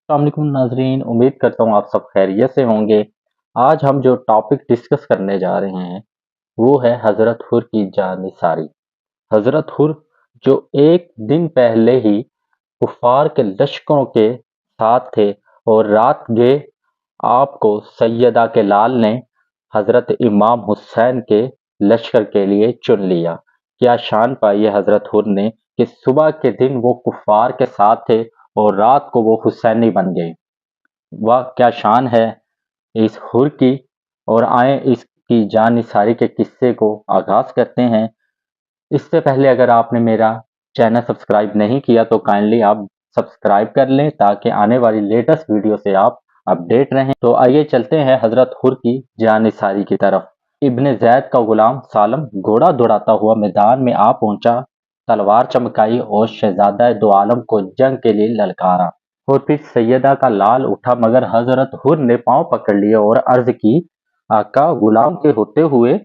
अस्सलाम वालेकुम नाजरीन, उम्मीद करता हूँ आप सब खैरियत से होंगे। आज हम जो टॉपिक डिस्कस करने जा रहे हैं वो है हज़रत हुर की जानिसारी। हज़रत हुर जो एक दिन पहले ही कुफार के लश्करों के साथ थे और रात गए आपको सैयदा के लाल ने हज़रत इमाम हुसैन के लश्कर के लिए चुन लिया। क्या शान पाई है हज़रत हुर ने कि सुबह के दिन वो कुफार के साथ थे और रात को वो हुसैनी बन गए। वाह क्या शान है इस हुर की। और आए इसकी जानिसारी के किस्से को आगाज करते हैं। इससे पहले अगर आपने मेरा चैनल सब्सक्राइब नहीं किया तो काइंडली आप सब्सक्राइब कर लें ताकि आने वाली लेटेस्ट वीडियो से आप अपडेट रहें। तो आइए चलते हैं हजरत हुर की जानिसारी की तरफ। इब्ने जैद का गुलाम सालम घोड़ा दौड़ाता हुआ मैदान में आ पहुंचा, तलवार चमकाई और शहजादा दो आलम को जंग के लिए ललकारा। और फिर सैयदा का लाल उठा मगर हजरत हुर ने पांव पकड़ लिए और अर्ज की, आका गुलाम के होते हुए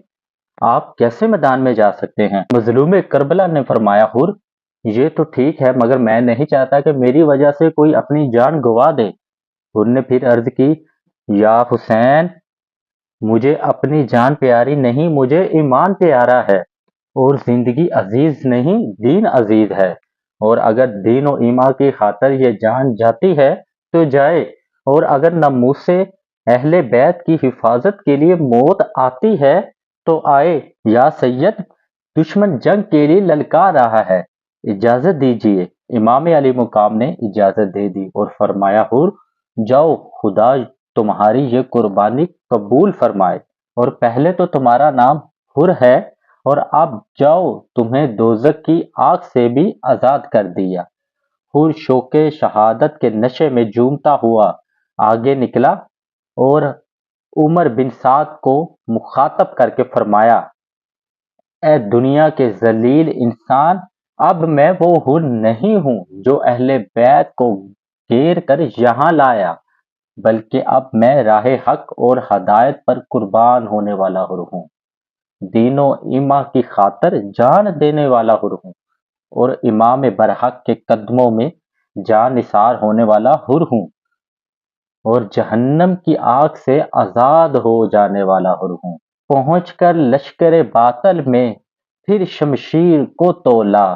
आप कैसे मैदान में जा सकते हैं। मजलूम करबला ने फरमाया, हुर ये तो ठीक है मगर मैं नहीं चाहता कि मेरी वजह से कोई अपनी जान गवा दे। हुर ने फिर अर्ज की, या हुसैन मुझे अपनी जान प्यारी नहीं, मुझे ईमान प्यारा है और जिंदगी अजीज नहीं, दीन अजीज है। और अगर दीन और ईमान की खातर ये जान जाती है तो जाए, और अगर नमूस से अहले बैत की हिफाजत के लिए मौत आती है तो आए। या सैयद दुश्मन जंग के लिए ललकार रहा है, इजाजत दीजिए। इमाम अली मुकाम ने इजाजत दे दी और फरमाया, हुर जाओ, खुदा तुम्हारी ये कुर्बानी कबूल फरमाए। और पहले तो तुम्हारा नाम हुर है और अब जाओ, तुम्हें दोजक की आग से भी आजाद कर दिया। हुर शोके शहादत के नशे में झूमता हुआ आगे निकला और उमर बिन साद को मुखातब करके फरमाया, ए दुनिया के जलील इंसान, अब मैं वो हुर नहीं हूं जो अहले बैत को घेर कर यहाँ लाया, बल्कि अब मैं राह हक और हदायत पर कुर्बान होने वाला हुर हूँ। दीनो ईमा की खातर जान देने वाला हुर हूँ और इमाम बरहक के कदमों में जान निसार होने वाला हुर हूँ और जहन्नम की आग से आजाद हो जाने वाला हुर हूँ। पहुंचकर लश्कर बातल में फिर शमशीर को तोला,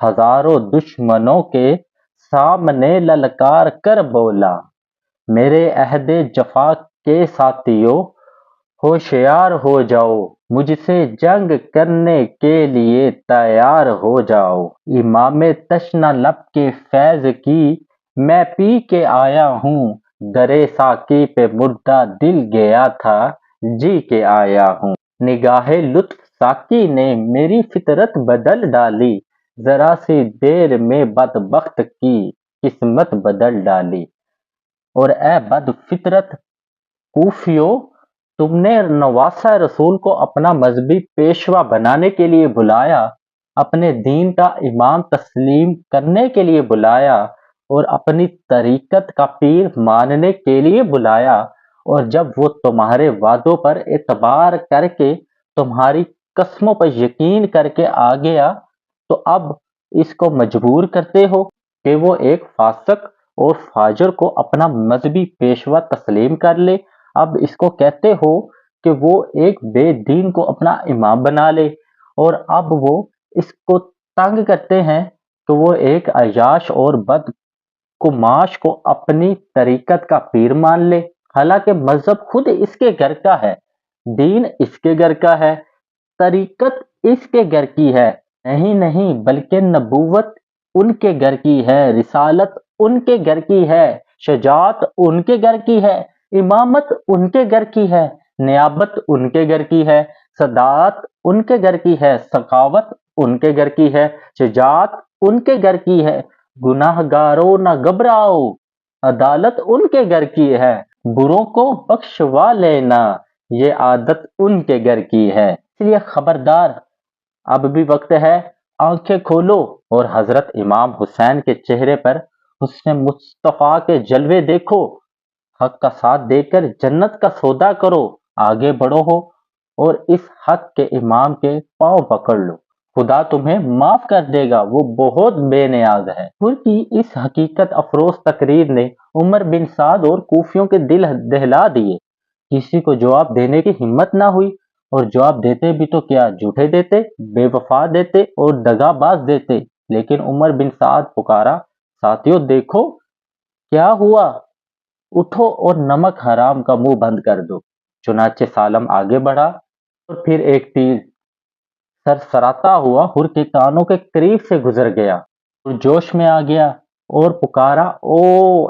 हजारों दुश्मनों के सामने ललकार कर बोला, मेरे अहदे जफा के साथियों होशियार हो जाओ, मुझसे जंग करने के लिए तैयार हो जाओ। इमाम तशना लब के फैज की मैं पी के आया हूँ, दरे साकी पे मुर्दा दिल गया था, जी के आया हूँ। निगाहे लुत्फ साकी ने मेरी फितरत बदल डाली, जरा सी देर में बदबख्त की किस्मत बदल डाली। और ए बद फितरत कूफियो, तुमने नवासा रसूल को अपना मजहबी पेशवा बनाने के लिए बुलाया, अपने दीन का इमाम तस्लीम करने के लिए बुलाया और अपनी तरीकत का पीर मानने के लिए बुलाया। और जब वो तुम्हारे वादों पर एतबार करके तुम्हारी कस्मों पर यकीन करके आ गया तो अब इसको मजबूर करते हो कि वो एक फासक और फाजर को अपना मजहबी पेशवा तस्लीम कर ले। अब इसको कहते हो कि वो एक बेदीन को अपना इमाम बना ले और अब वो इसको तंग करते हैं कि वो एक अयाश और बद कुमाश को अपनी तरीकत का पीर मान ले। हालांकि मजहब खुद इसके घर का है, दीन इसके घर का है, तरीकत इसके घर की है। नहीं नहीं, बल्कि नबूवत उनके घर की है, रिसालत उनके घर की है, शजात उनके घर की है, इमामत उनके घर की है, नियाबत उनके घर की है, सदात उनके घर की है, सखावत उनके घर की है, शजात उनके घर की है। गुनाहगारों न घबराओ, अदालत उनके घर की है, बुरों को बख्शवा लेना, ये आदत उनके घर की है। इसलिए खबरदार, अब भी वक्त है, आंखें खोलो और हजरत इमाम हुसैन के चेहरे पर हुस्न मुस्तफा के जलवे देखो। हक का साथ देकर जन्नत का सौदा करो, आगे बढ़ो हो और इस हक के इमाम के पांव पकड़ लो خدا تمہیں معاف کر دے گا، وہ بہت بے نیاز ہے۔ حر کی اس حقیقت افروز تقریر نے عمر بن سعد اور کوفیوں کے دل دہلا دیے۔ کسی کو جواب دینے کی ہمت نہ ہوئی، اور جواب دیتے بھی تو کیا، جھوٹے دیتے، بے وفا دیتے اور دغا باز دیتے۔ لیکن عمر بن سعد پکارا، ساتھیو دیکھو کیا ہوا، اٹھو اور نمک حرام کا منہ بند کر دو۔ چنانچہ سالم آگے بڑھا اور پھر ایک تیر سرسراتا ہوا حر کے کانوں کے قریب سے گزر گیا۔ حر جوش میں آ گیا اور پکارا، او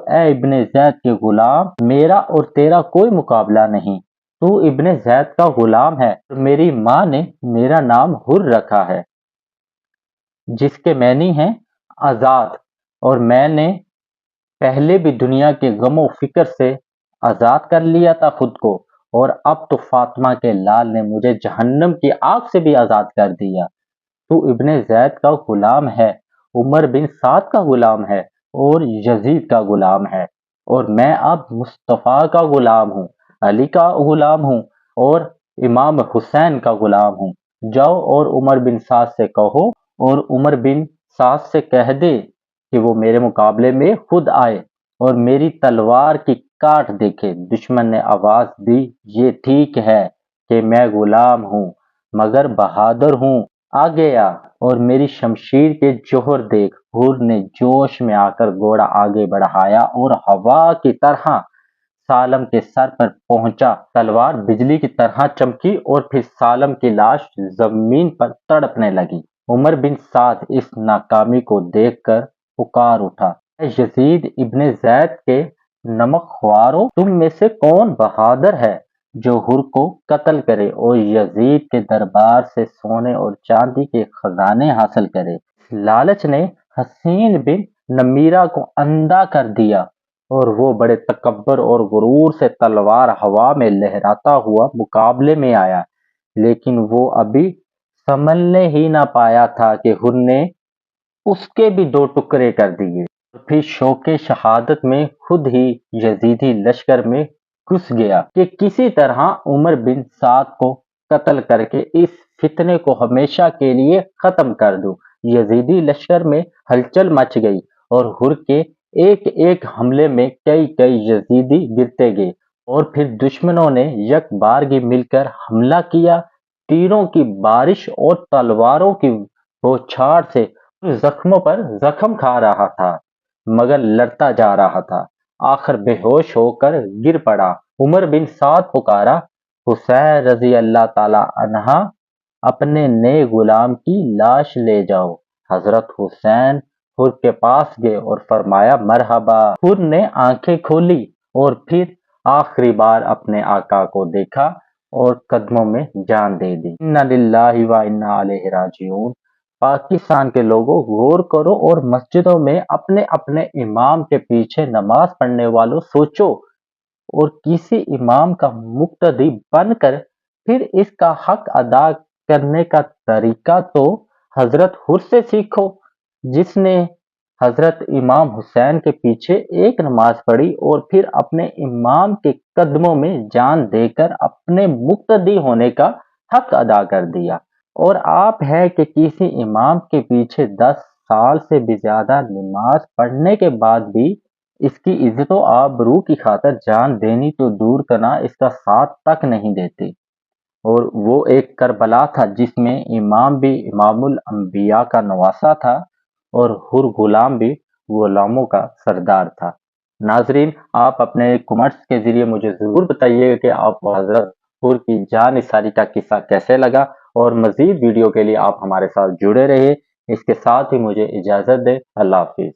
اے ابن زید کے غلام، میرا اور تیرا کوئی مقابلہ نہیں۔ تو ابن زید کا غلام ہے، میری ماں نے میرا نام حر رکھا ہے، جس کے معنی ہیں آزاد، اور میں نے پہلے بھی دنیا کے غم و فکر سے آزاد کر لیا تھا خود کو، اور اب تو فاطمہ کے لال نے مجھے جہنم کی آگ سے بھی آزاد کر دیا۔ تو ابن زید کا غلام ہے، عمر بن سعد کا غلام ہے اور یزید کا غلام ہے، اور میں اب مصطفیٰ کا غلام ہوں، علی کا غلام ہوں اور امام حسین کا غلام ہوں۔ جاؤ اور عمر بن سعد سے کہو، اور عمر بن سعد سے کہہ دے کہ وہ میرے مقابلے میں خود آئے اور میری تلوار کی کاٹ دیکھے۔ دشمن نے آواز دی، یہ ٹھیک ہے کہ میں غلام ہوں مگر بہادر ہوں، آگے آ اور میری شمشیر کے جوہر دیکھ۔ حر نے جوش میں آ کر گھوڑا آگے بڑھایا اور ہوا کی طرح سالم کے سر پر پہنچا۔ تلوار بجلی کی طرح چمکی اور پھر سالم کی لاش زمین پر تڑپنے لگی۔ عمر بن سعد اس ناکامی کو دیکھ کر پکار اٹھا، اے یزید ابن زید کے نمک خوارو، تم میں سے کون بہادر ہے جو حر کو قتل کرے اور یزید کے دربار سے سونے اور چاندی کے خزانے حاصل کرے؟ لالچ نے حسین بن نمیرہ کو اندھا کر دیا اور وہ بڑے تکبر اور غرور سے تلوار ہوا میں لہراتا ہوا مقابلے میں آیا، لیکن وہ ابھی سنبھلنے ہی نہ پایا تھا کہ حر نے اس کے بھی دو ٹکڑے کر دیے، اور پھر شوق شہادت میں خود ہی یزیدی لشکر میں گھس گیا کہ کسی طرح عمر بن سعد کو قتل کر کے اس فتنے کو ہمیشہ کے لیے ختم کر دوں۔ یزیدی لشکر میں ہلچل مچ گئی اور حر کے ایک ایک حملے میں کئی کئی یزیدی گرتے گئے، اور پھر دشمنوں نے یک بارگی مل کر حملہ کیا۔ تیروں کی بارش اور تلواروں کی بوچھاڑ سے زخموں پر زخم کھا رہا تھا مگر لڑتا جا رہا تھا، آخر بے ہوش ہو کر گر پڑا۔ عمر بن سعد پکارا، حسین رضی اللہ تعالی عنہ، اپنے نئے غلام کی لاش لے جاؤ۔ حضرت حسین حر کے پاس گئے اور فرمایا، مرحبا۔ حر نے آنکھیں کھولی اور پھر آخری بار اپنے آقا کو دیکھا اور قدموں میں جان دے دی۔ انا للہ و انا الیہ راجعون۔ پاکستان کے لوگوں، غور کرو اور مسجدوں میں اپنے اپنے امام کے پیچھے نماز پڑھنے والوں سوچو، اور کسی امام کا مقتدی بن کر پھر اس کا حق ادا کرنے کا طریقہ تو حضرت حر سے سیکھو، جس نے حضرت امام حسین کے پیچھے ایک نماز پڑھی اور پھر اپنے امام کے قدموں میں جان دے کر اپنے مقتدی ہونے کا حق ادا کر دیا۔ اور آپ ہے کہ کسی امام کے پیچھے 10 سال سے بھی زیادہ نماز پڑھنے کے بعد بھی اس کی عزت و آبرو کی خاطر جان دینی تو دور کرنا، اس کا ساتھ تک نہیں دیتے۔ اور وہ ایک کربلا تھا جس میں امام بھی امام الانبیاء کا نواسہ تھا اور حر غلام بھی غلاموں کا سردار تھا۔ ناظرین، آپ اپنے کمنٹس کے ذریعے مجھے ضرور بتائیے کہ آپ کو حضرت حر کی جان نثاری کا قصہ کیسے لگا، اور مزید ویڈیو کے لیے آپ ہمارے ساتھ جڑے رہے۔ اس کے ساتھ ہی مجھے اجازت دے، اللہ حافظ۔